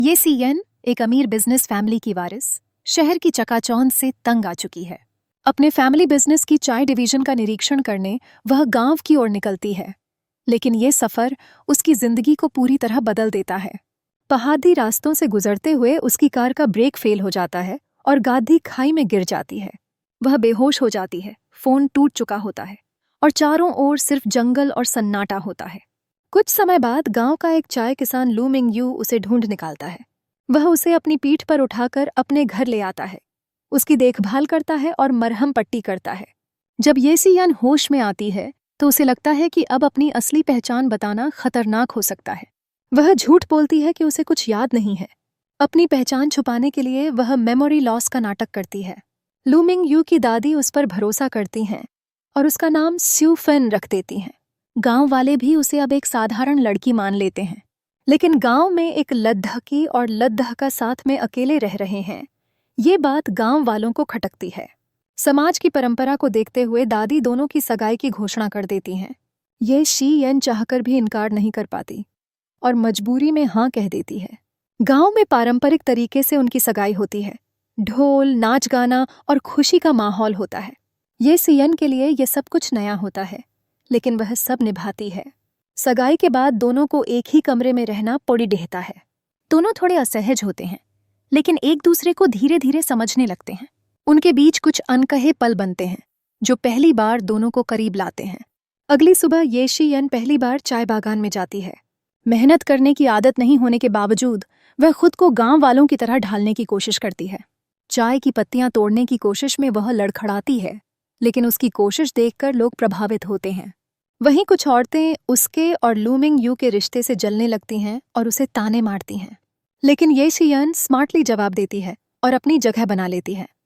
ये सीएन एक अमीर बिजनेस फैमिली की वारिस शहर की चकाचौंध से तंग आ चुकी है। अपने फैमिली बिजनेस की चाय डिवीजन का निरीक्षण करने वह गांव की ओर निकलती है, लेकिन ये सफर उसकी जिंदगी को पूरी तरह बदल देता है। पहाड़ी रास्तों से गुजरते हुए उसकी कार का ब्रेक फेल हो जाता है और गाधी खाई में गिर जाती है। वह बेहोश हो जाती है, फोन टूट चुका होता है और चारों ओर सिर्फ जंगल और सन्नाटा होता है। कुछ समय बाद गांव का एक चाय किसान लू मिंग यू उसे ढूंढ निकालता है। वह उसे अपनी पीठ पर उठाकर अपने घर ले आता है, उसकी देखभाल करता है और मरहम पट्टी करता है। जब ये सियान होश में आती है तो उसे लगता है कि अब अपनी असली पहचान बताना खतरनाक हो सकता है। वह झूठ बोलती है कि उसे कुछ याद नहीं है। अपनी पहचान छुपाने के लिए वह मेमोरी लॉस का नाटक करती है। लू मिंग यू की दादी उस पर भरोसा करती हैं और उसका नाम स्यू फेन रख देती हैं। गांव वाले भी उसे अब एक साधारण लड़की मान लेते हैं, लेकिन गांव में एक लद्दाखी और लद्दाखा साथ में अकेले रह रहे हैं। ये बात गांव वालों को खटकती है। समाज की परंपरा को देखते हुए दादी दोनों की सगाई की घोषणा कर देती हैं। ये शी चाहकर भी इनकार नहीं कर पाती और मजबूरी में हाँ कह देती है। गांव में पारंपरिक तरीके से उनकी सगाई होती है। ढोल, नाच गाना और खुशी का माहौल होता है। ये सियन के लिए ये सब कुछ नया होता है, लेकिन वह सब निभाती है। सगाई के बाद दोनों को एक ही कमरे में रहना पड़ी देहता है। दोनों थोड़े असहज होते हैं, लेकिन एक दूसरे को धीरे धीरे समझने लगते हैं। उनके बीच कुछ अनकहे पल बनते हैं जो पहली बार दोनों को करीब लाते हैं। अगली सुबह ये शीयन पहली बार चाय बागान में जाती है। मेहनत करने की आदत नहीं होने के बावजूद वह खुद को गांव वालों की तरह ढालने की कोशिश करती है। चाय की पत्तियां तोड़ने की कोशिश में वह लड़खड़ाती है, लेकिन उसकी कोशिश देखकर लोग प्रभावित होते हैं। वहीं कुछ औरतें उसके और लू मिंग यू के रिश्ते से जलने लगती हैं और उसे ताने मारती हैं, लेकिन ये शियन स्मार्टली जवाब देती है और अपनी जगह बना लेती है।